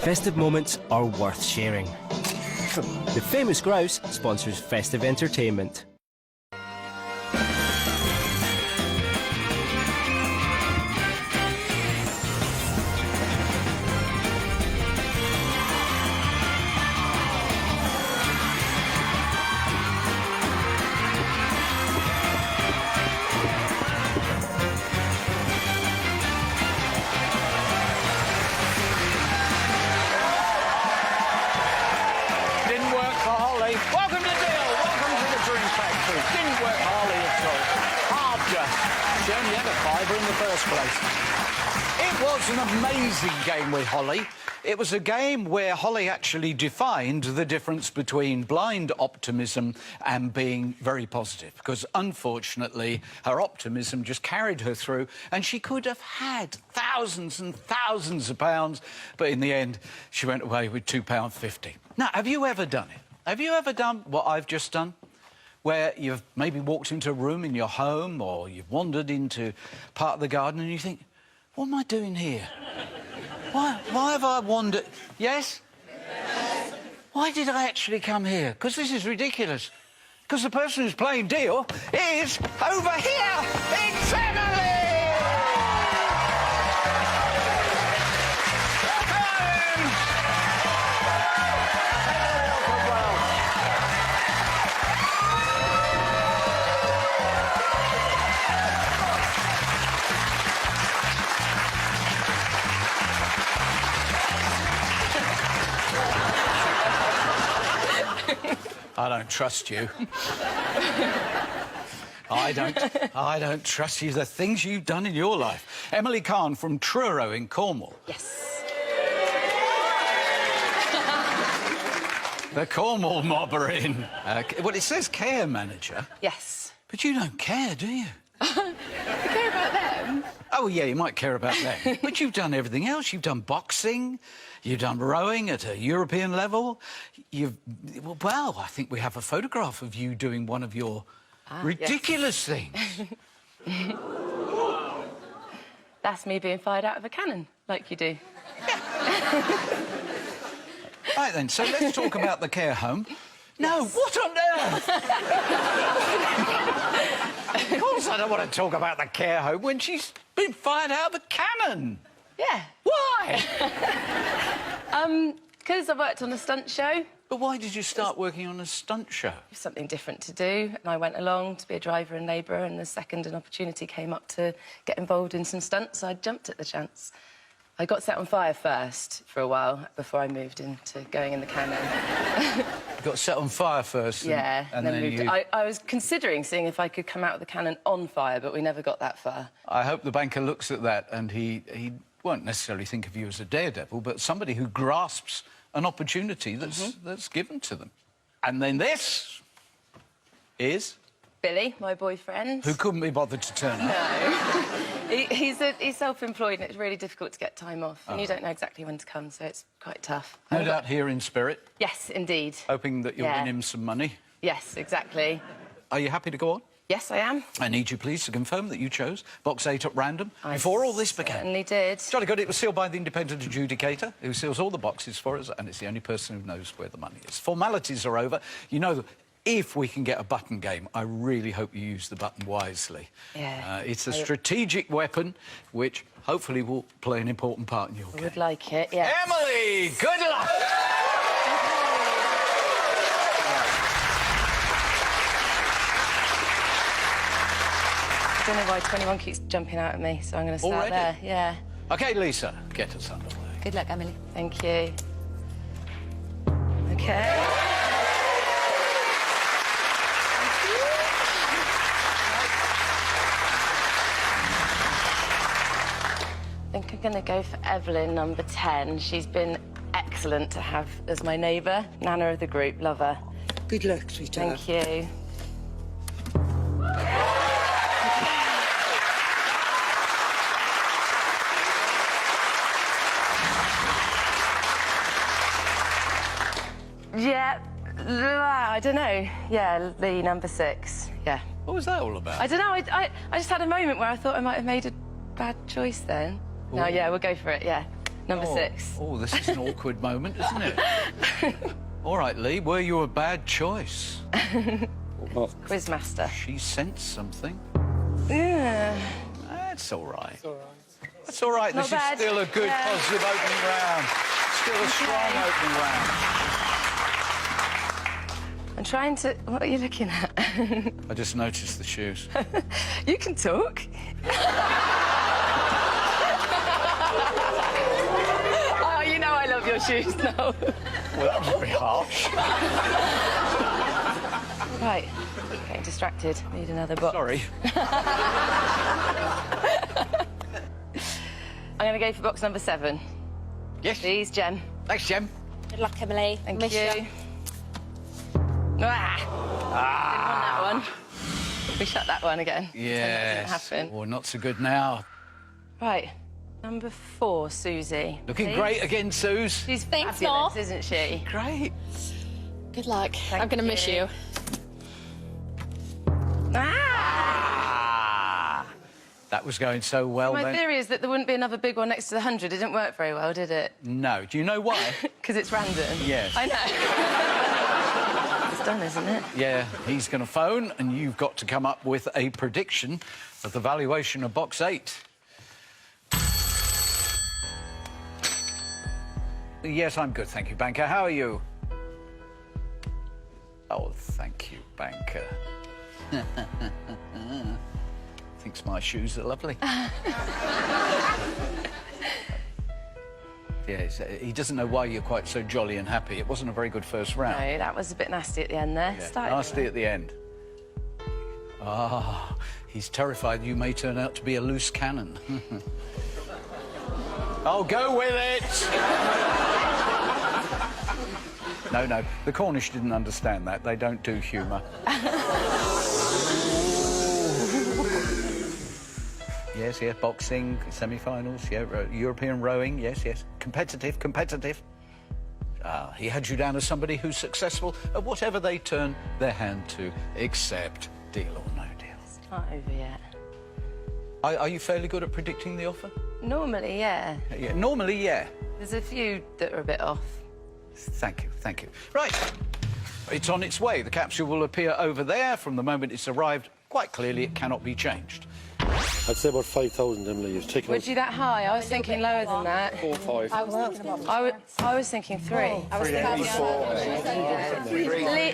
Festive moments are worth sharing. The Famous Grouse sponsors festive entertainment. Welcome to Deal. Welcome to the Dream Factory. Didn't work hardly at all. Hard just. She only had a fiver in the first place. It was an amazing game with Holly. It was a game where Holly actually defined the difference between blind optimism and being very positive, because unfortunately her optimism just carried her through and she could have had thousands and thousands of pounds, but in the end she went away with £2.50. Now, have you ever done it? Have you ever done what I've just done? Where you've maybe walked into a room in your home or you've wandered into part of the garden and you think, what am I doing here? Why have I wandered? Yes? Yes? Why did I actually come here? Because this is ridiculous. Because the person who's playing Deal is over here! It's Emily! I don't trust you. I don't trust you. The things you've done in your life. Emily Khan from Truro in Cornwall. Yes. The Cornwall mob are in. Well, it says care manager. Yes. But you don't care, do you? I care about them. Oh, yeah, you might care about them. But you've done everything else. You've done boxing, you've done rowing at a European level. Well, I think we have a photograph of you doing one of your ridiculous things. That's me being fired out of a cannon, like you do. Right, then, so let's talk about the care home. No, what on earth? Of course I don't want to talk about the care home when she's been fired out of a cannon. Yeah. Why? Because I worked on a stunt show. But why did you start working on a stunt show? Something different to do. And I went along to be a driver and labourer, and the second an opportunity came up to get involved in some stunts, I jumped at the chance. I got set on fire first for a while before I moved into going in the cannon. You got set on fire first? Yeah, and then moved... I was considering seeing if I could come out of the cannon on fire, but we never got that far. I hope the banker looks at that and he won't necessarily think of you as a daredevil, but somebody who grasps an opportunity that's given to them. And then this is... Billy, my boyfriend. Who couldn't be bothered to turn up. No. He's self-employed and it's really difficult to get time off. And you don't know exactly when to come, so it's quite tough. No doubt here in spirit. Yes, indeed. Hoping that you'll win him some money. Yes, exactly. Are you happy to go on? Yes, I am. I need you, please, to confirm that you chose box 8 at random before all this began. I certainly did. Jolly good. It was sealed by the independent adjudicator, who seals all the boxes for us, and it's the only person who knows where the money is. Formalities are over. You know, if we can get a button game, I really hope you use the button wisely. Yeah. It's a strategic weapon which hopefully will play an important part in your game. I would like it, yes. Emily, good luck! I don't know why 21 keeps jumping out at me, so I'm going to start there. Yeah. OK, Lisa, get us underway. Good luck, Emily. Thank you. OK. I think I'm going to go for Evelyn, number 10. She's been excellent to have as my neighbour, Nana of the group. Love her. Good luck, sweetheart. Thank you. Yeah, I don't know. Yeah, Lee, number 6. Yeah. What was that all about? I don't know. I just had a moment where I thought I might have made a bad choice then. No, yeah, we'll go for it, yeah. Number 6. Oh, this is an awkward moment, isn't it? All right, Lee, were you a bad choice? Quizmaster. She sensed something. Yeah. That's all right. It's all right. That's all right. Not This bad. is still a good, Yeah. positive opening round. Still a strong opening round. I'm trying to... What are you looking at? I just noticed the shoes. You can talk. Oh, you know I love your shoes now. Well, that was very harsh. Right. Getting distracted. Need another box. Sorry. I'm going to go for box number 7. Yes. Please, Jem. Thanks, Jem. Good luck, Emily. Thank Miss you. ya. Ah! Didn't want that one. We shut that one again. Pretend that Yes. didn't happen. Oh, not so good now. Right. Number 4, Susie. Looking please. great again, Suze. She's Thanks, fabulous, Mor. isn't she? Great. Good luck. Thank I'm going to miss you. you. Ah! Ah, that was going so well My then. theory is that there wouldn't be another big one next to the 100. It didn't work very well, did it? No. Do you know why? Because it's random. Yes. I know. It's done, isn't it? Yeah, he's going to phone, and you've got to come up with a prediction of the valuation of box 8. Yes, I'm good, thank you, Banker. How are you? Oh, thank you, Banker. Thinks my shoes are lovely. Yes, he doesn't know why you're quite so jolly and happy. It wasn't a very good first round. No, that was a bit nasty at the end there. Yeah, Started nasty at the end. Ah, he's terrified you may turn out to be a loose cannon. Oh, go with it! No, the Cornish didn't understand that. They don't do humour. Yes, boxing, semi-finals, European rowing, yes. Competitive. Ah, he had you down as somebody who's successful at whatever they turn their hand to, except deal or no deal. It's not over yet. Are you fairly good at predicting the offer? Normally, yeah. Yeah, normally, yeah. There's a few that are a bit off. Thank you. Right, it's on its way. The capsule will appear over there. From the moment it's arrived, quite clearly it cannot be changed. I'd say about 5,000, Emily. You've taken Would you that high? I was thinking lower than that. 4 or 5. I was thinking about... I was thinking 3. I was thinking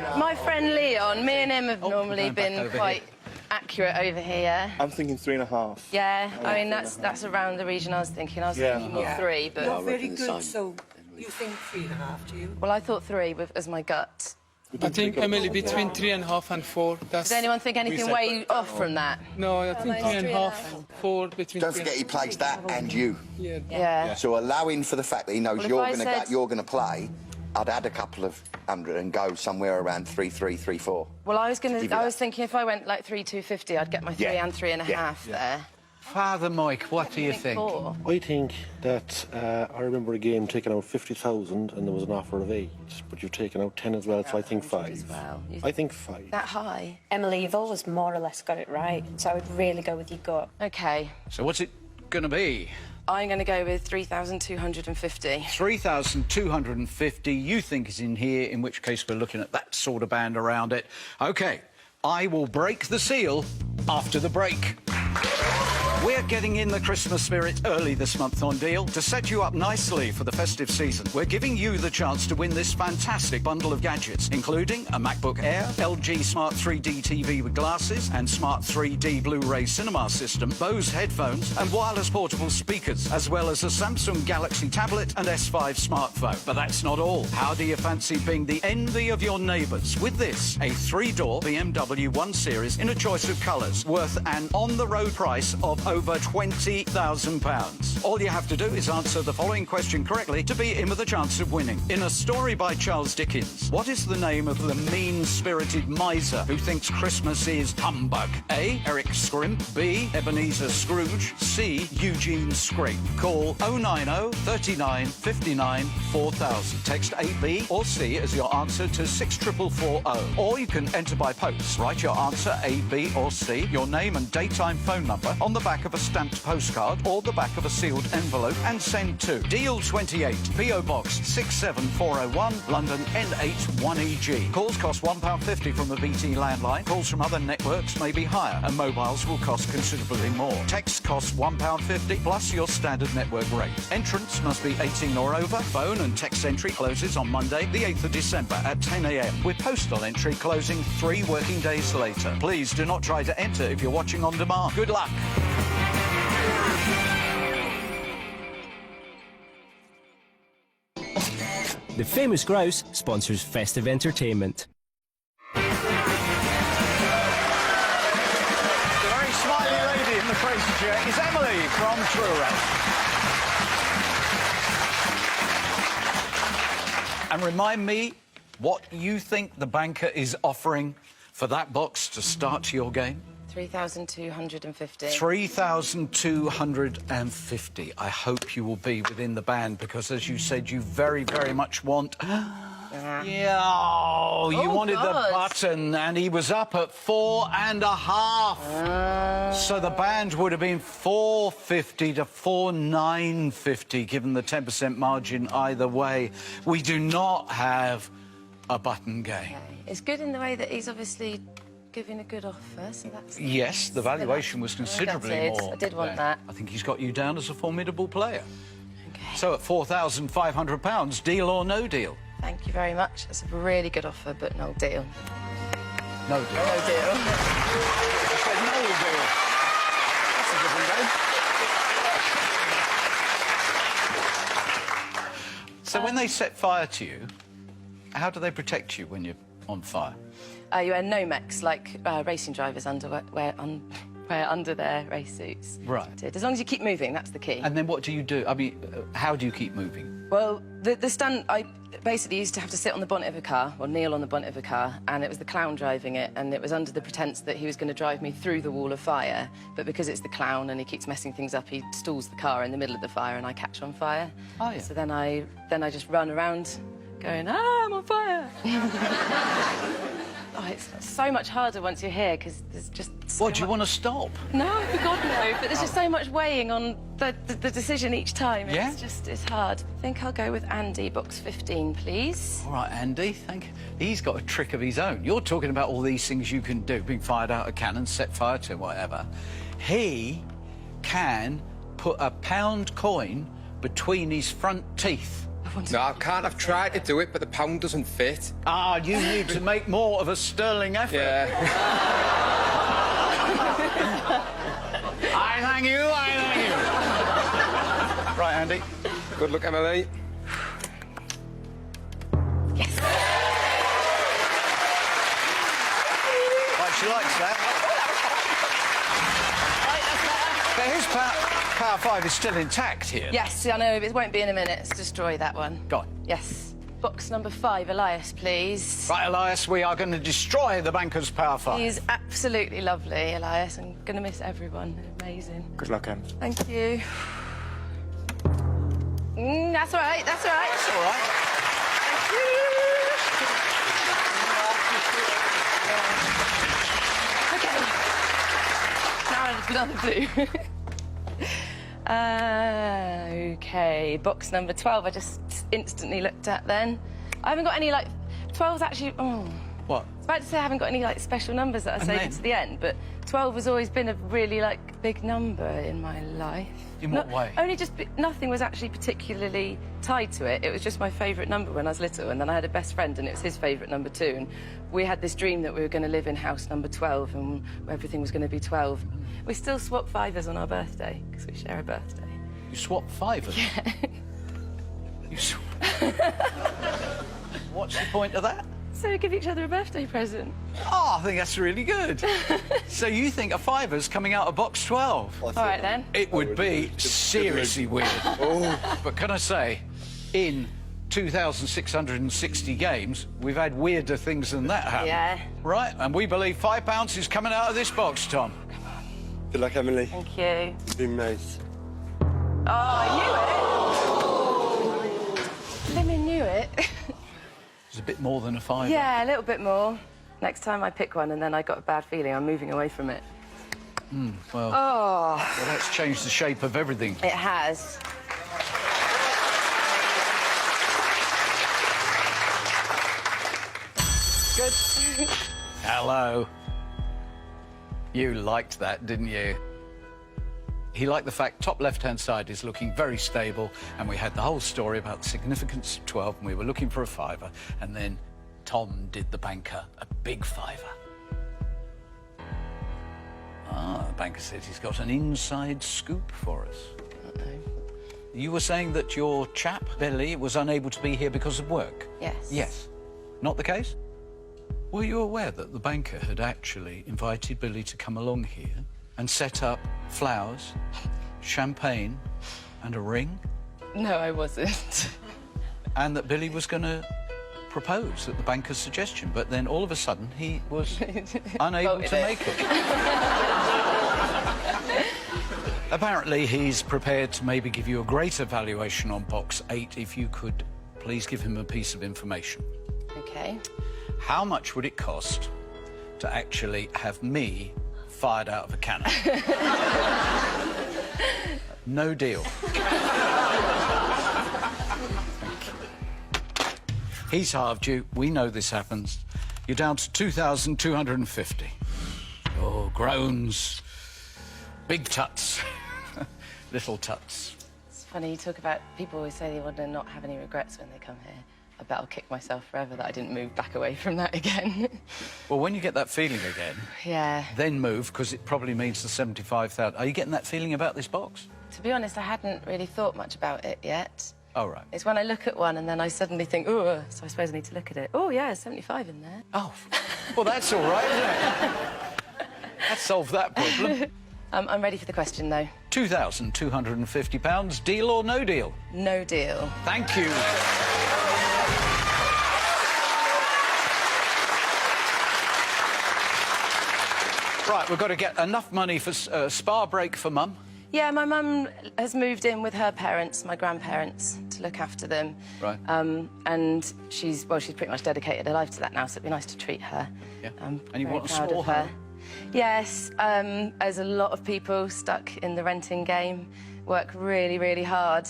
4. My friend Leon, me and him have normally going back been over quite accurate over here. I'm thinking 3.5. Yeah, I mean, that's around the region I was thinking. I was thinking more 3, but... You're very good, so you think 3.5, do you? Well, I thought 3 as my gut. I think, Emily, between 3.5 and 4. That's... Does anyone think anything way off from that? No, I think 3.5, 4, between Don't 3 forget he plays that and you. Yeah. Yeah. So allowing for the fact that he knows Well, if you're I going said- you're going to play, I'd add a couple of hundred and go somewhere around 3.3, 3.4. Well, I was Give you I was that. thinking if I went like 3,250, I'd get my 3 Yeah. and 3.5 there. Father Mike, what do you think? 4. I think that I remember a game taking out 50,000 and there was an offer of 8, but you've taken out 10 as well, so I think 5. well. I think 5. That high? Emily, you've always more or less got it right, so I would really go with your gut. OK. So what's it going to be? I'm going to go with 3,250. 3,250 you think is in here, in which case we're looking at that sort of band around it. OK, I will break the seal after the break. We're getting in the Christmas spirit early this month on Deal. To set you up nicely for the festive season, we're giving you the chance to win this fantastic bundle of gadgets, including a MacBook Air, LG Smart 3D TV with glasses and Smart 3D Blu-ray cinema system, Bose headphones and wireless portable speakers, as well as a Samsung Galaxy tablet and S5 smartphone. But that's not all. How do you fancy being the envy of your neighbours with this? A 3-door BMW 1 Series in a choice of colours, worth an on-the-road price of over £20,000. All you have to do is answer the following question correctly to be in with a chance of winning. In a story by Charles Dickens, what is the name of the mean-spirited miser who thinks Christmas is humbug? A. Eric Scrimp. B. Ebenezer Scrooge. C. Eugene Scrape. Call 090 39 59 4000. Text 8B or C as your answer to 64440. Or you can enter by post. Write your answer A, B or C, your name and daytime phone number on the back back of a stamped postcard or the back of a sealed envelope and send to Deal 28, PO Box 67401, London N8 1EG. Calls cost £1.50 from the BT landline. Calls from other networks may be higher, and mobiles will cost considerably more. Text costs £1.50 plus your standard network rate. Entrance must be 18 or over. Phone and text entry closes on Monday, the 8th of December at 10 a.m, with postal entry closing 3 working days later. Please do not try to enter if you're watching on demand. Good luck. The Famous Grouse sponsors festive entertainment. The very smiley lady in the crazy chair is Emily from Truro. And remind me what you think the banker is offering for that box to start your game. 3,250. 3,250. I hope you will be within the band because, as you said, you very, very much want... Yeah, you wanted the button, and he was up at 4.5. So the band would have been 450 to 4,950, given the 10% margin either way. We do not have a button game. Okay. It's good in the way that he's obviously giving a good offer, so that's... Yes, the valuation was considerably more. I did want that. I think he's got you down as a formidable player. Okay. So at £4,500, deal or no deal? Thank you very much. It's a really good offer, but no deal. No deal. No deal. I said no deal. That's a different game. So when they set fire to you, how do they protect you when you're on fire? You wear Nomex, like racing drivers wear under their race suits. Right. As long as you keep moving, that's the key. And then what do you do? I mean, how do you keep moving? Well, the stunt, I basically used to have to sit on the bonnet of a car, or kneel on the bonnet of a car, and it was the clown driving it, and it was under the pretence that he was going to drive me through the wall of fire, but because it's the clown and he keeps messing things up, he stalls the car in the middle of the fire and I catch on fire. Oh, yeah. So then I just run around going, I'm on fire. Oh, it's so much harder once you're here, because there's just so What, do you want to stop? No, for God, no. But there's just so much weighing on the decision each time. Yeah? It's hard. I think I'll go with Andy, box 15, please. All right, Andy, thank you. He's got a trick of his own. You're talking about all these things you can do, being fired out of cannon, set fire to, whatever. He can put a £1 coin between his front teeth. No, I can't. I've tried to do it, but the pound doesn't fit. Ah, you need to make more of a sterling effort. Yeah. I thank you, I thank you. Right, Andy. Good luck, Emily. Yes. Right, she likes that. But his power 5 is still intact here. Yes, I know, it won't be in a minute. Let's destroy that one. Go on. Yes. Box number 5, Elias, please. Right, Elias, we are going to destroy the banker's power 5. He's absolutely lovely, Elias. I'm going to miss everyone. Amazing. Good luck, Em. Thank you. That's all right, that's all right. That's all right. Thank you. Okay. Now another blue. OK, box number 12, I just instantly looked at then. I haven't got any, like... 12's actually... Oh. What? I was about to say I haven't got any, like, special numbers that I saved to the end, but 12 has always been a really, like, big number in my life. In what way? Only just... Nothing was actually particularly tied to it. It was just my favourite number when I was little, and then I had a best friend, and it was his favourite number too, and we had this dream that we were going to live in house number 12, and everything was going to be 12. We still swap fivers on our birthday, because we share a birthday. You swap fivers? Yeah. You swap... What's the point of that? So we give each other a birthday present. Oh, I think that's really good. So you think a fiver's coming out of box 12? All right, then. It would be seriously weird. Oh. But can I say, in 2,660 games, we've had weirder things than that happen. Yeah. Right, and we believe £5 is coming out of this box, Tom. Good luck, Emily. Thank you. Be nice. Oh, I knew it! Flimming knew it. It's a bit more than a fiver. Yeah, a little bit more. Next time I pick one and then I got a bad feeling, I'm moving away from it. Well, Oh, well, that's changed the shape of everything. it has. Good. Hello. You liked that, didn't you? He liked the fact top left-hand side is looking very stable, and we had the whole story about the significance of 12, and we were looking for a fiver, and then Tom did the banker a big fiver. Ah, the banker said he's got an inside scoop for us. Uh-oh. You were saying that your chap, Billy, was unable to be here because of work? Yes. Yes. Not the case? Were you aware that the banker had actually invited Billy to come along here and set up flowers, champagne and a ring? No, I wasn't. And that Billy was going to propose at the banker's suggestion, but then all of a sudden he was unable to make it. Apparently he's prepared to maybe give you a greater valuation on box 8 if you could please give him a piece of information. OK. How much would it cost to actually have me fired out of a cannon? No deal. He's halved you. We know this happens. You're down to 2,250. Oh, groans. Big tuts. Little tuts. It's funny, you talk about... People always say they want to not have any regrets when they come here. I bet I'll kick myself forever that I didn't move back away from that again. Well, when you get that feeling again... Yeah. Then move, because it probably means the 75,000. Are you getting that feeling about this box? To be honest, I hadn't really thought much about it yet. Oh, right. It's when I look at one and then I suddenly think, oh, so I suppose I need to look at it. Oh, yeah, 75 in there. Oh, well, that's all right, isn't it? That solved that problem. I'm ready for the question, though. £2,250. Deal or no deal? No deal. Thank you. Right, we've got to get enough money for a spa break for Mum. Yeah, my mum has moved in with her parents, my grandparents, to look after them. Right. And she's pretty much dedicated her life to that now, so it'd be nice to treat her. Yeah. I'm And you very want a proud small of her. home? Yes, there's a lot of people stuck in the renting game, work really, really hard.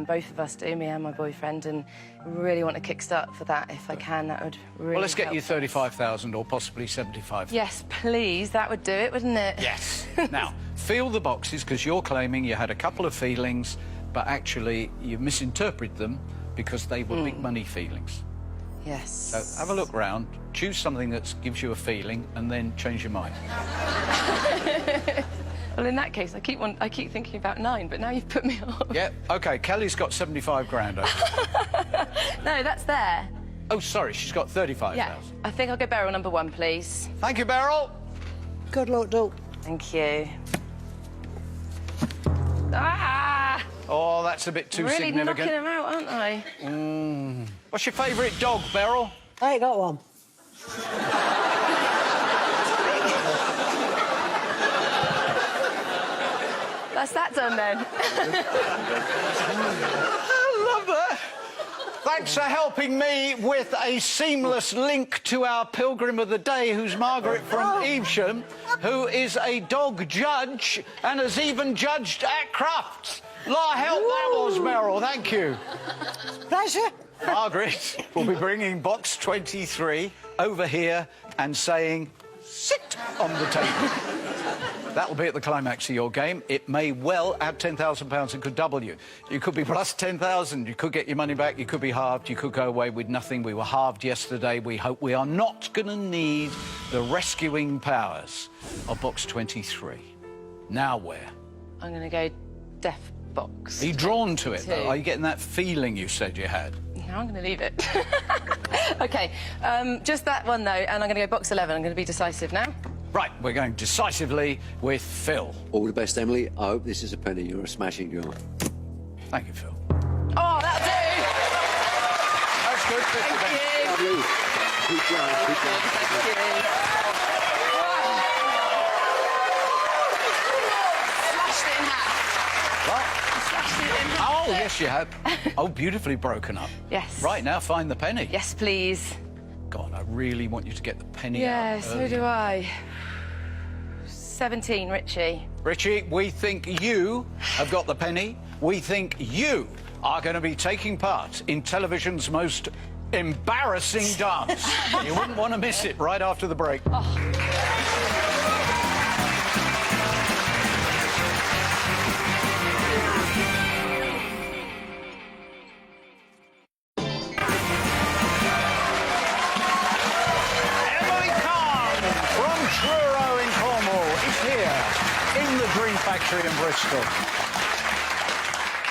Both of us do, me and my boyfriend, and really want to kickstart for that if I can. That would really Well, let's get help you us. 35,000 or possibly 75,000. Yes, please, that would do it, wouldn't it? Yes. Now, feel the boxes, because you're claiming you had a couple of feelings, but actually you misinterpreted them because they were big money feelings. Yes. So have a look round, choose something that gives you a feeling, and then change your mind. Well, in that case, I keep thinking about 9, but now you've put me off. Yeah, OK, Kelly's got 75 grand over. No, that's there. Oh, sorry, she's got 35,000. Yeah, I think I'll go barrel number 1, please. Thank you, Beryl. Good luck, Doug. Thank you. Ah! Oh, that's a bit too Really significant. knocking them out, aren't I? What's your favourite dog, Beryl? I ain't got one. That's that done, then. I love that. Thanks for helping me with a seamless link to our pilgrim of the day, who's Margaret from Evesham, who is a dog judge and has even judged at crafts. La help that was, Beryl. Thank you. Pleasure. Margaret will be bringing box 23 over here and saying, sit on the table. That will be at the climax of your game. It may well add £10,000 and could double you. You could be plus 10,000. You could get your money back. You could be halved. You could go away with nothing. We were halved yesterday. We hope we are not going to need the rescuing powers of box 23. Now where? I'm going to go deaf box. Are you drawn to it, though? 2. Are you getting that feeling you said you had? Now I'm going to leave it. OK, just that one, though, and I'm going to go box 11. I'm going to be decisive now. Right, we're going decisively with Phil. All the best, Emily. I hope this is a penny. You're a smashing girl. Thank you, Phil. Oh, that'll do! That's good. Thank you. Love you. Keep going, keep going. Thank you. Slashed it in half. What? Slashed it in half. Oh, yes, you have. Oh, beautifully broken up. Yes. Right, now find the penny. Yes, please. God, I really want you to get the penny out. Yeah, so do I. 17, Richie. Richie, we think you have got the penny. We think you are going to be taking part in television's most embarrassing dance. You wouldn't want to miss it right after the break. Truro in Cornwall is here in the Dream Factory in Bristol.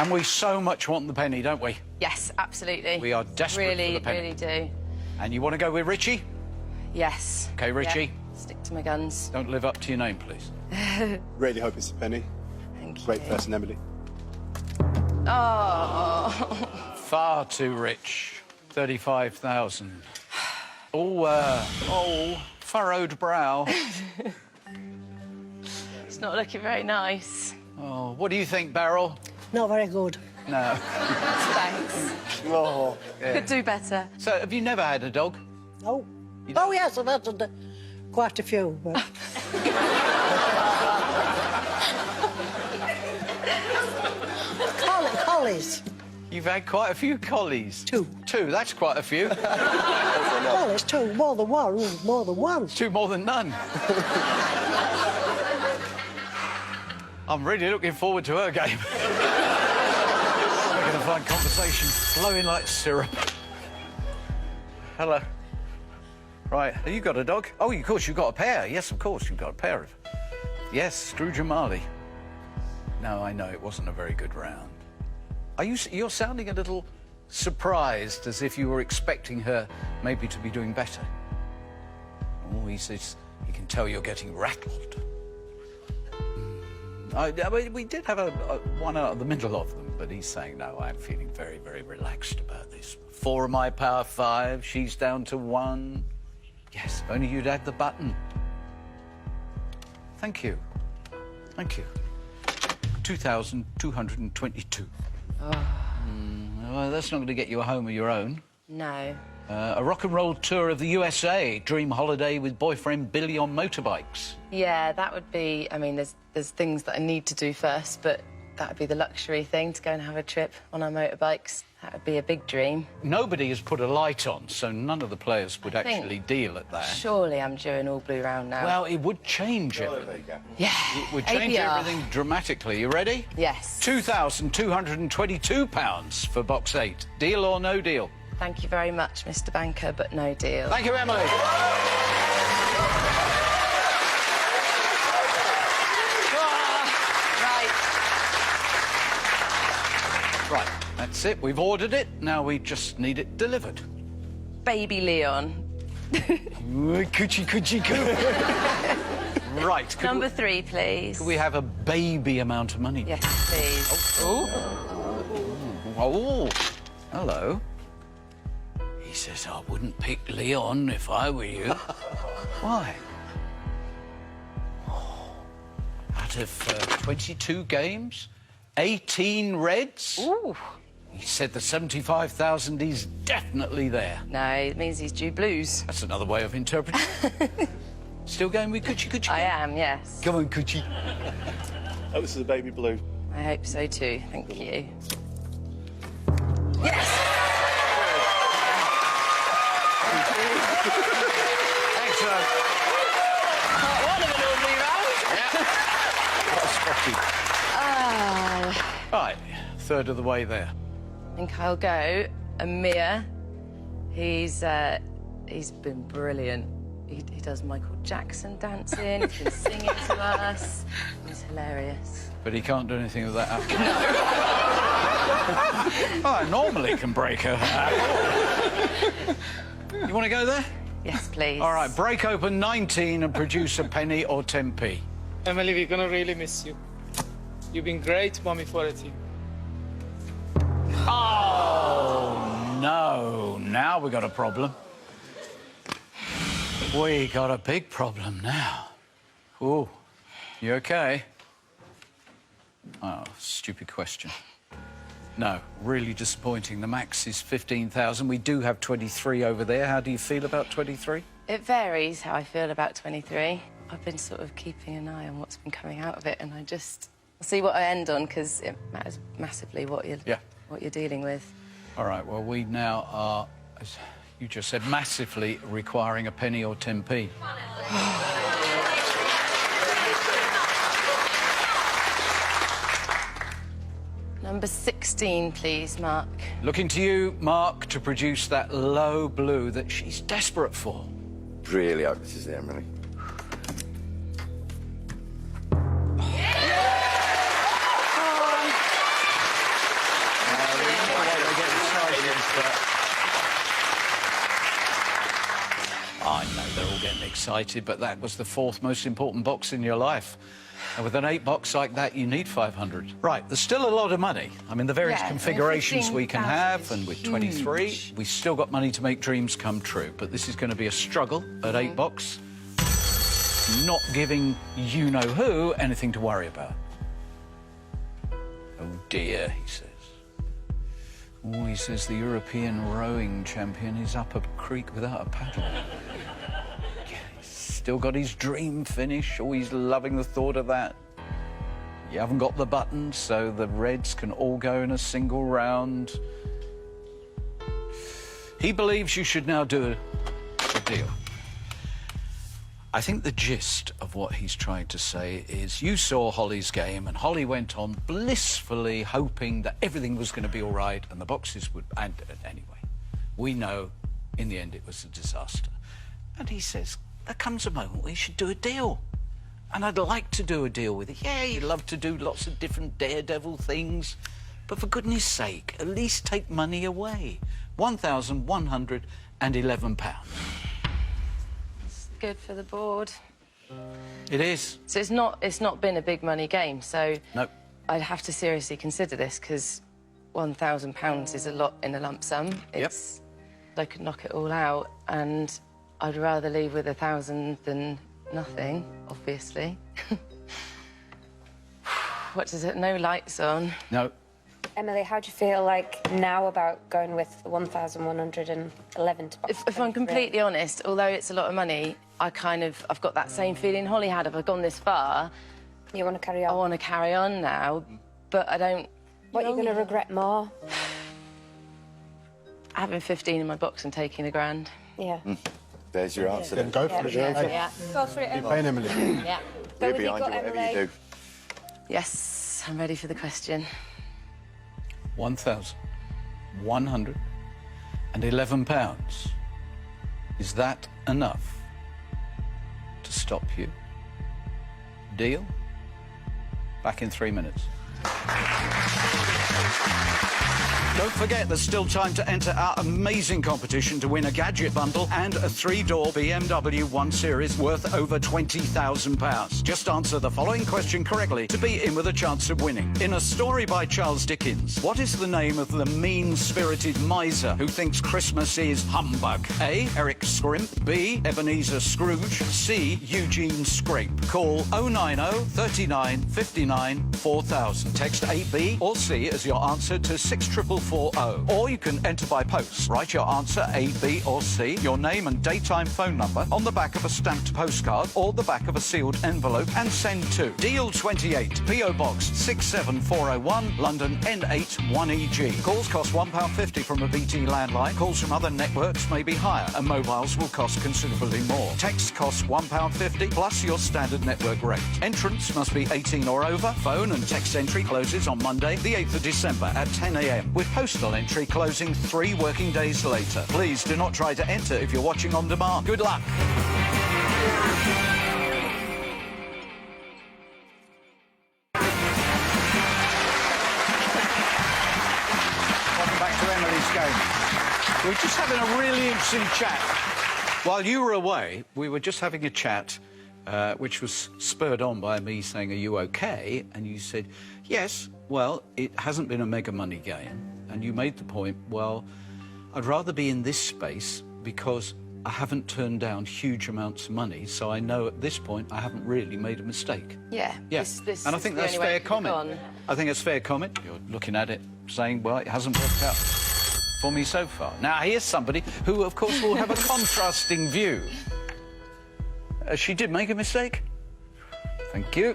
And we so much want the penny, don't we? Yes, absolutely. We are desperate for the penny. Really do. And you want to go with Richie? Yes. OK, Richie. Yeah, stick to my guns. Don't live up to your name, please. Really hope it's a penny. Thank you. Great person, Emily. Oh. Far too rich. 35,000. Oh, furrowed brow. It's not looking very nice. Oh, what do you think, Beryl? Not very good. No. Thanks. Oh, Could do better. So, have you never had a dog? No. Oh, yes, I've had quite a few, but... Collies. You've had quite a few collies. Two. Two, that's quite a few. Well, it's two. More than one. More than one. Two more than none. I'm really looking forward to her game. We're going to find conversation flowing like syrup. Hello. Right, have you got a dog? Oh, of course, you've got a pair. Yes, of course, you've got a pair of... Yes, Scrooge and Marley. No, I know, it wasn't a very good round. You're sounding a little surprised, as if you were expecting her maybe to be doing better. Oh, he says he can tell you're getting rattled. We did have one out of the middle of them, but he's saying, no, I'm feeling very, very relaxed about this. 4 of my power 5, she's down to 1. Yes, if only you'd had the button. Thank you. Thank you. 2,222. Well, that's not going to get you a home of your own. No. A rock and roll tour of the USA, dream holiday with boyfriend Billy on motorbikes. Yeah, that would be... I mean, there's things that I need to do first, but that would be the luxury thing, to go and have a trip on our motorbikes. That would be a big dream. Nobody has put a light on, so none of the players would actually deal at that. Surely I'm due an all-blue round now. Well, it would change everything. Yeah. It would change ABR. everything dramatically. You ready? Yes. £2,222 for box 8. Deal or no deal? Thank you very much, Mr. Banker, but no deal. Thank you, Emily. Right, that's it. We've ordered it. Now we just need it delivered. Baby Leon. Coochie, coochie, coo. Right. Number 3, please. Could we have a baby amount of money? Yes, please. Oh. Hello. He says I wouldn't pick Leon if I were you. Why? Out of 22 games, 18 reds. Ooh. He said the 75,000 is definitely there. No, it means he's due blues. That's another way of interpreting. Still going with Coochie Coochie? I am, yes. Come on, Coochie. Oh, this is a baby blue. I hope so too. Thank you. Yes! Excellent. Part 1 of an all-blue round. Yeah. What a spotty. Right, third of the way there. I think I'll go Amir. He's been brilliant. He does Michael Jackson dancing. He's been singing to us. He's hilarious. But he can't do anything with that apple. No. I normally can break her apple. You want to go there? Yes, please. All right, break open 19 and produce a penny or 10p. Emily, we're gonna really miss you. You've been great mommy for a team. Oh, no. Now we got a problem. We got a big problem now. Ooh, you okay? Oh, stupid question. No, really disappointing. The max is 15,000. We do have 23 over there. How do you feel about 23? It varies how I feel about 23. I've been sort of keeping an eye on what's been coming out of it, and I'll see what I end on, because it matters massively what you're dealing with. All right, well, we now are, as you just said, massively requiring a penny or 10p. Number 16, please, Mark. Looking to you, Mark, to produce that low blue that she's desperate for. Really hope this is it, Emily. I know they're all getting excited, but that was the 4th most important box in your life. And with an 8 box like that, you need 500. Right, there's still a lot of money. I mean, the various configurations we can have, and with 23, we still got money to make dreams come true. But this is going to be a struggle at 8 box. Not giving you-know-who anything to worry about. Oh, dear, he says. Oh, he says the European rowing champion is up a creek without a paddle. Still got his dream finish. Oh, he's loving the thought of that. You haven't got the buttons, so the reds can all go in a single round. He believes you should now do a deal. I think the gist of what he's trying to say is you saw Holly's game, and Holly went on blissfully hoping that everything was going to be all right and the boxes would... And anyway, we know in the end it was a disaster. And he says, there comes a moment where you should do a deal. And I'd like to do a deal with you. Yeah, you'd love to do lots of different daredevil things. But for goodness sake, at least take money away. £1,111. Good for the board. It is. So it's not been a big money game, so no. I'd have to seriously consider this, because £1,000 is a lot in a lump sum. It's I could knock it all out, and I'd rather leave with 1,000 than nothing, obviously. What does it? No lights on. No. Emily, how do you feel like now about going with 1,111 to box? If I'm completely honest, although it's a lot of money, I've got that same feeling Holly had. If I've gone this far, you want to carry on? I want to carry on now, but I don't... What are you going to regret more? Having 15 in my box and taking £1,000. Yeah. There's your answer. Then go for it, your answer. Yeah. Go for it, Emily. You're paying Emily. Yeah. We're behind you, whatever you do. Yes, I'm ready for the question. £1,111. Is that enough to stop you? Deal? Back in 3 minutes. Don't forget, there's still time to enter our amazing competition to win a gadget bundle and a 3-door BMW 1 Series worth over £20,000. Just answer the following question correctly to be in with a chance of winning. In a story by Charles Dickens, what is the name of the mean-spirited miser who thinks Christmas is humbug? A. Eric Scrimp. B. Ebenezer Scrooge. C. Eugene Scrape. Call 090 39 59 4000. Text A, B or C as your answer to 64440. Or you can enter by post. Write your answer A, B or C, your name and daytime phone number on the back of a stamped postcard or the back of a sealed envelope and send to Deal 28, P.O. Box 67401, London N8 1EG. Calls cost £1.50 from a BT landline. Calls from other networks may be higher and mobiles will cost considerably more. Text costs £1.50 plus your standard network rate. Entrance must be 18 or over. Phone and text entry closes on Monday, the 8th of December at 10 a.m. with postal entry closing 3 working days later. Please do not try to enter if you're watching on demand. Good luck. Welcome back to Emily's game. We're just having a really interesting chat. While you were away, we were just having a chat which was spurred on by me saying, are you OK? And you said, yes, well, it hasn't been a mega money game. And you made the point, well, I'd rather be in this space because I haven't turned down huge amounts of money, so I know at this point I haven't really made a mistake. Yeah. Yeah. And I think that's fair comment. I think it's fair comment. You're looking at it saying, well, it hasn't worked out for me so far. Now, here's somebody who, of course, will have a contrasting view. She did make a mistake. Thank you.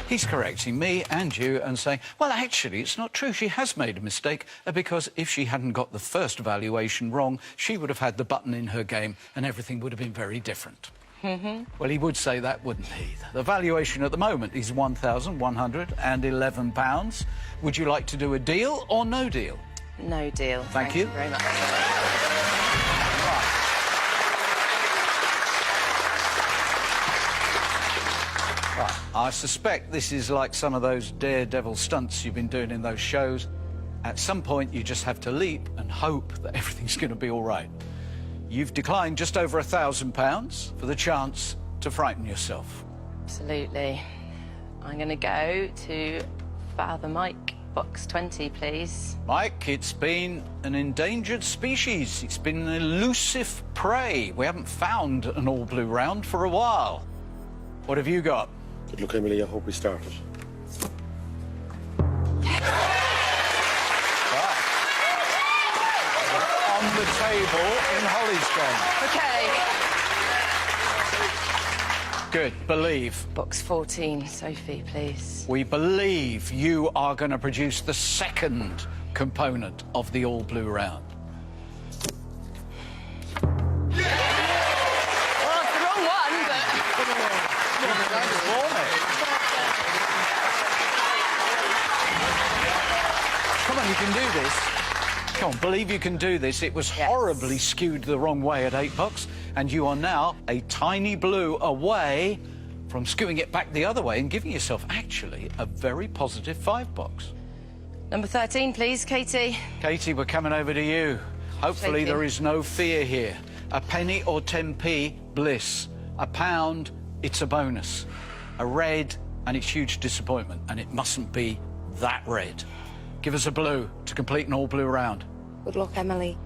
He's correcting me and you and saying, well, actually, it's not true. She has made a mistake because if she hadn't got the first valuation wrong, she would have had the button in her game and everything would have been very different. Well, he would say that, wouldn't he? The valuation at the moment is £1,111. Would you like to do a deal or no deal? No deal. Thank you very much. Right. I suspect this is like some of those daredevil stunts you've been doing in those shows. At some point, you just have to leap and hope that everything's going to be all right. You've declined just over £1,000 for the chance to frighten yourself. Absolutely. I'm going to go to Father Mike, box 20, please. Mike, it's been an endangered species. It's been an elusive prey. We haven't found an all-blue round for a while. What have you got? Good luck, Emily. I hope we started. On the table in Holly's game. OK. Good. Believe. Box 14, Sophie, please. We believe you are going to produce the second component of the all-blue round. Well, it's the wrong one, but... Come on, you can do this. Come on, believe you can do this. It was horribly skewed the wrong way at £8, and you are now a tiny blue away from skewing it back the other way and giving yourself actually a very positive £5. Number 13, please, Katie. Katie, we're coming over to you. Hopefully there is no fear here. A penny or 10p, bliss. A pound, it's a bonus. A red, and it's huge disappointment, and it mustn't be that red. Give us a blue to complete an all-blue round. Good luck, Emily.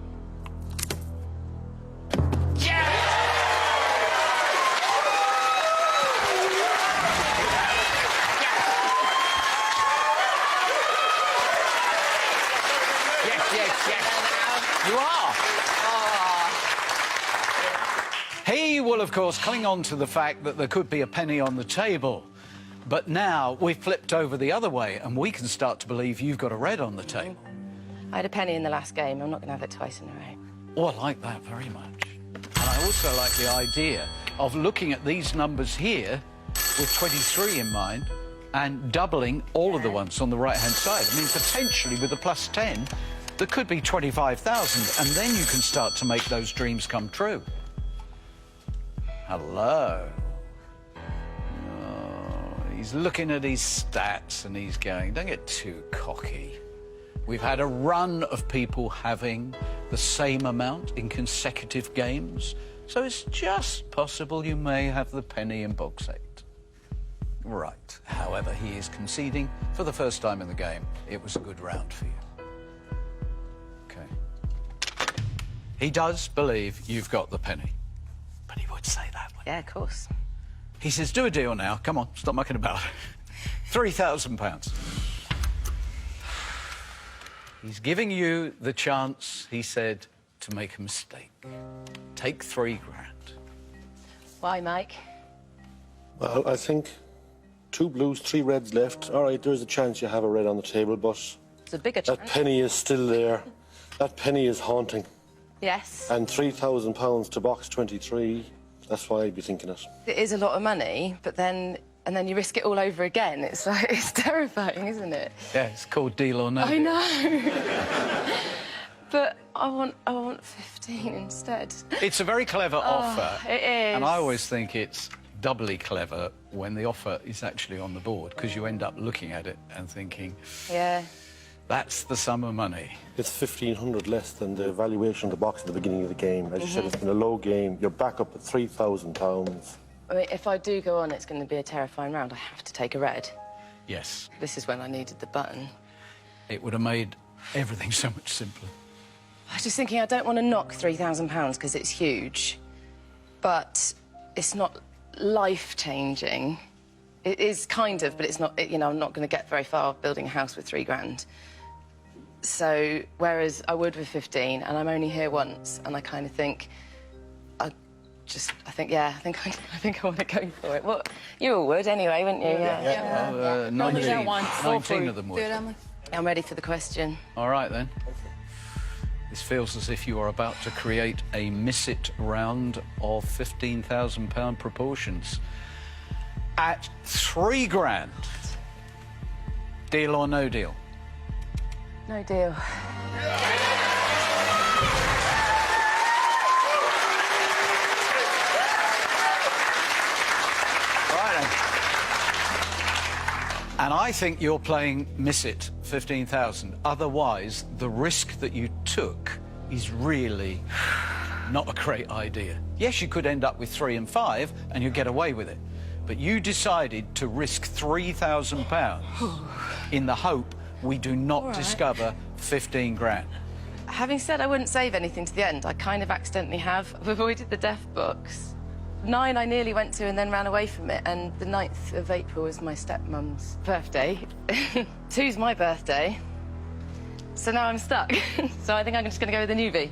You are. He will, of course, cling on to the fact that there could be a penny on the table. But now we've flipped over the other way and we can start to believe you've got a red on the table. I had a penny in the last game. I'm not going to have it twice in a row. Oh, I like that very much. And I also like the idea of looking at these numbers here with 23 in mind and doubling all of the ones on the right-hand side. I mean, potentially with a plus 10, there could be 25,000, and then you can start to make those dreams come true. Hello. Oh, he's looking at his stats and he's going, don't get too cocky. We've had a run of people having the same amount in consecutive games, so it's just possible you may have the penny in box 8. Right. However, he is conceding for the first time in the game. It was a good round for you. He does believe you've got the penny. But he would say that. Yeah, of course. He says, do a deal now. Come on, stop mucking about. £3,000. He's giving you the chance, he said, to make a mistake. Take £3,000. Why, Mike? Well, I think 2 blues, 3 reds left. All right, there's a chance you have a red on the table, but... It's a bigger chance. That penny is still there. That penny is haunting. Yes. And £3,000 to box 23, that's why I'd be thinking it. It is a lot of money, but then... And then you risk it all over again. It's like, it's terrifying, isn't it? Yeah, it's called Deal or No. I know. But I want 15 instead. It's a very clever offer. It is. And I always think it's doubly clever when the offer is actually on the board, because you end up looking at it and thinking... Yeah. That's the sum of money. It's 1,500 less than the valuation of the box at the beginning of the game. As you said, it's been a low game. You're back up at £3,000. I mean, if I do go on, it's going to be a terrifying round. I have to take a red. Yes. This is when I needed the button. It would have made everything so much simpler. I was just thinking I don't want to knock £3,000 because it's huge, but it's not life-changing. It is kind of, but it's not, you know, I'm not going to get very far building a house with £3,000. So, whereas I would with 15, and I'm only here once, and I kind of think, I think I want to go for it. Well, you all would anyway, wouldn't you? Yeah. 19 of them would. I'm ready for the question. All right, then. This feels as if you are about to create a miss-it round of £15,000 proportions. At £3,000, deal or no deal? No deal. And I think you're playing miss it, 15,000. Otherwise, the risk that you took is really not a great idea. Yes, you could end up with 3 and 5 and you get away with it. But you decided to risk £3,000 in the hope we do not discover 15 grand. Having said I wouldn't save anything to the end, I kind of accidentally have. I've avoided the death box. 9 I nearly went to and then ran away from it, and the 9th of April was my stepmum's birthday. 2's my birthday. So now I'm stuck. So I think I'm just going to go with the newbie.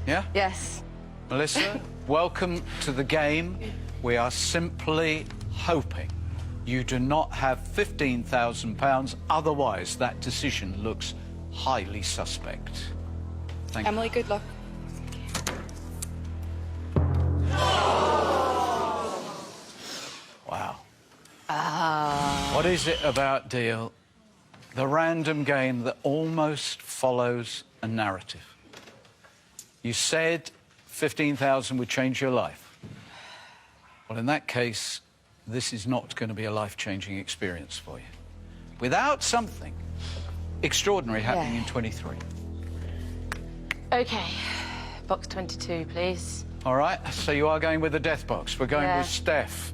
Yeah? Yes. Melissa, welcome to the game. We are simply hoping you do not have £15,000, otherwise that decision looks highly suspect. Thank you. Emily, good luck. Wow. What is it about Deal? The random game that almost follows a narrative. You said 15,000 would change your life. Well, in that case, this is not going to be a life-changing experience for you. Without something extraordinary happening in 23. OK. Box 22, please. All right, so you are going with the death box. We're going with Steph.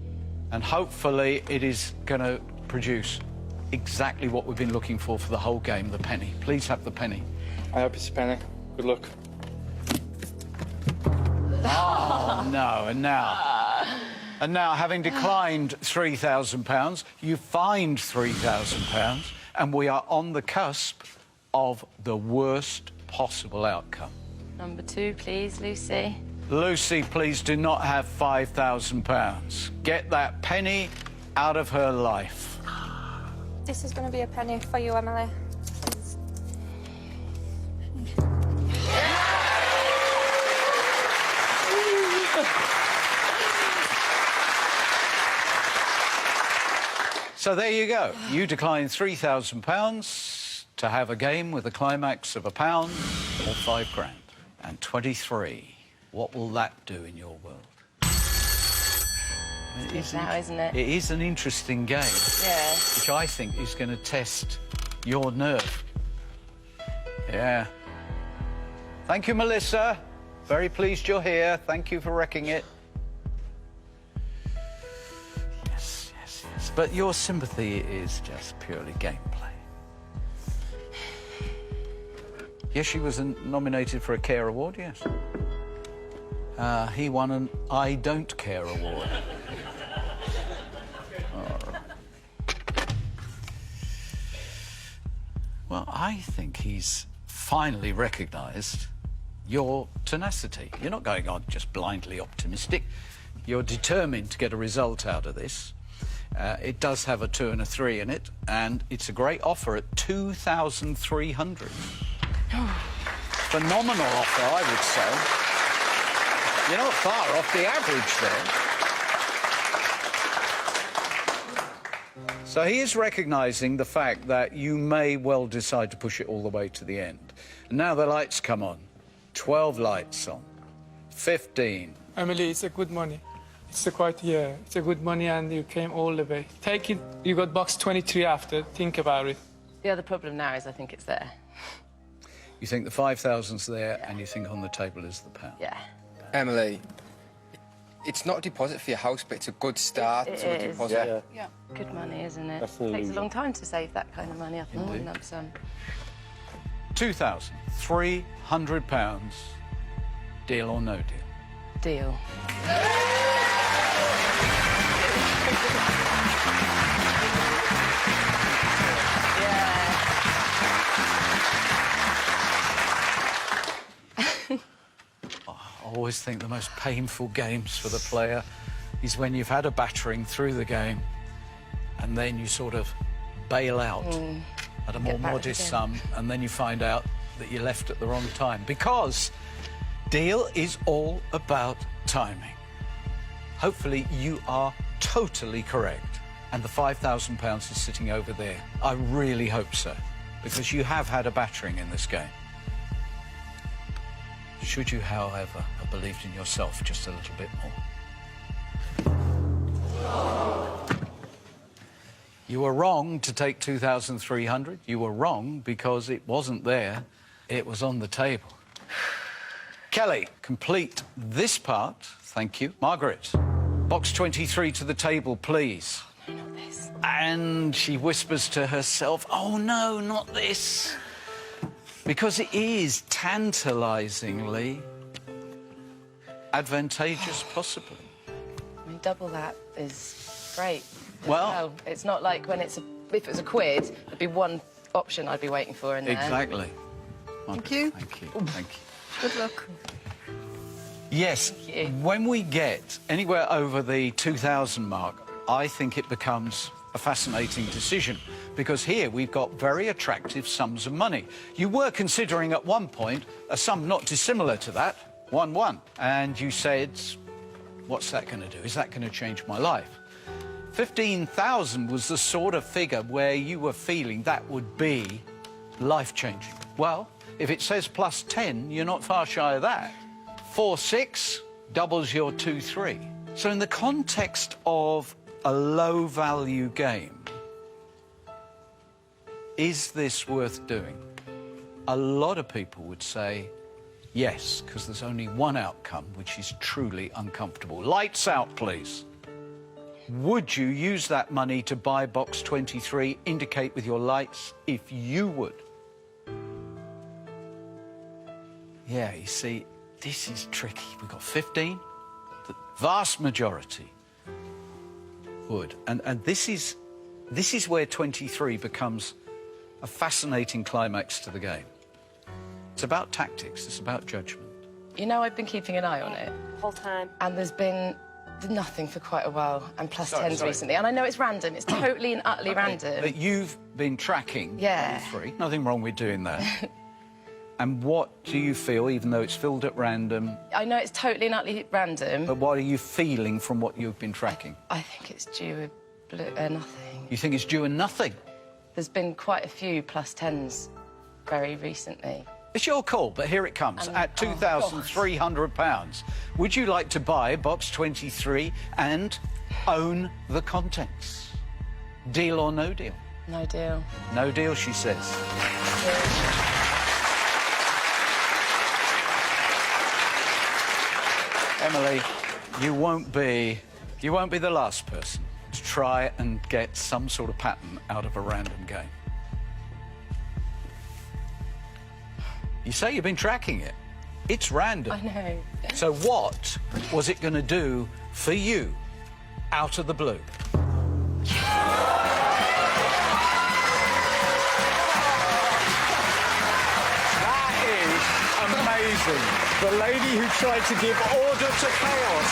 And hopefully it is going to produce exactly what we've been looking for the whole game, the penny. Please have the penny. I hope it's a penny. Good luck. Oh, no, and now, having declined £3,000, you find £3,000, and we are on the cusp of the worst possible outcome. Number 2, please, Lucy. Lucy, please do not have £5,000. Get that penny out of her life. This is going to be a penny for you, Emily. So there you go. You decline £3,000 to have a game with a climax of £1 or £5,000. And 23. What will that do in your world? Isn't it? It is an interesting game. Yeah. Which I think is going to test your nerve. Yeah. Thank you, Melissa. Very pleased you're here. Thank you for wrecking it. Yes. But your sympathy is just purely gameplay. Yes, she was nominated for a Care Award, yes. He won an I Don't Care award. All right. Well, I think he's finally recognised your tenacity. You're not going on just blindly optimistic. You're determined to get a result out of this. It does have a 2 and a 3 in it, and it's a great offer at 2,300. Phenomenal offer, I would say. You're not far off the average there. So he is recognising the fact that you may well decide to push it all the way to the end. And now the lights come on. 12 lights on. 15. Emily, it's a good money. It's a good money, and you came all the way. Take it. You got box 23 after. Think about it. The other problem now is I think it's there. You think the 5,000's there, and you think on the table is the £1. Yeah. Emily, it's not a deposit for your house, but it's a good start to a deposit. Yeah. Good money, isn't it? That's It takes a long time to save that kind of money up in one lump sum. £2,300. Deal or no deal? Deal. always think the most painful games for the player is when you've had a battering through the game and then you sort of bail out at a more modest sum, and then you find out that you left at the wrong time. Because deal is all about timing. Hopefully you are totally correct and the £5,000 is sitting over there. I really hope so, because you have had a battering in this game. Should you, however, have believed in yourself just a little bit more. You were wrong to take 2,300. You were wrong because it wasn't there. It was on the table. Kelly, complete this part. Thank you. Margaret, box 23 to the table, please. No, not this. And she whispers to herself, oh, no, not this. Because it is tantalisingly advantageous, possibly. I mean, double that is great. Well, it's not like when if it was a quid, there'd be one option I'd be waiting for in there. Exactly. Thank you. Thank you. Thank you. Good luck. Yes, when we get anywhere over the 2,000 mark, I think it becomes a fascinating decision, because here we've got very attractive sums of money. You were considering at one point a sum not dissimilar to that, 1-1, and you said, what's that going to do? Is that going to change my life? 15,000 was the sort of figure where you were feeling that would be life-changing. Well, if it says plus 10, you're not far shy of that. 4-6 doubles your 2-3. So in the context of a low-value game, is this worth doing? A lot of people would say yes, because there's only one outcome, which is truly uncomfortable. Lights out, please. Would you use that money to buy box 23? Indicate with your lights if you would. Yeah, you see, this is tricky. We've got 15. The vast majority would. And this is where 23 becomes a fascinating climax to the game. It's about tactics. It's about judgment. You know, I've been keeping an eye on it. The whole time. And there's been nothing for quite a while, and plus 10s recently. And I know it's random. It's totally and utterly random. But you've been tracking 23. Nothing wrong with doing that. And what do you feel, even though it's filled at random? I know it's totally and utterly random. But what are you feeling from what you've been tracking? I think it's due a nothing. You think it's due a nothing? There's been quite a few plus 10s very recently. It's your call, but here it comes. At £2,300, would you like to buy box 23 and own the contents? Deal or no deal? No deal. No deal, she says. Emily, you won't be the last person to try and get some sort of pattern out of a random game. You say you've been tracking it. It's random. I know. So what was it going to do for you out of the blue? That is amazing. The lady who tried to give order to chaos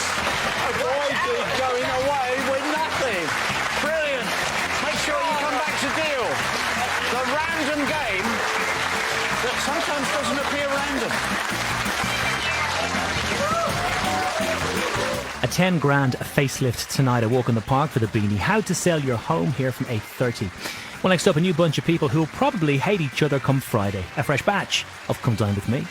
avoided going away with nothing. Brilliant. Make sure you come back to deal. The random game that sometimes doesn't appear random. A 10 grand facelift tonight. A walk in the park for the Beanie. How to sell your home here from 8:30. Well, next up, a new bunch of people who will probably hate each other come Friday. A fresh batch of Come Dine With Me.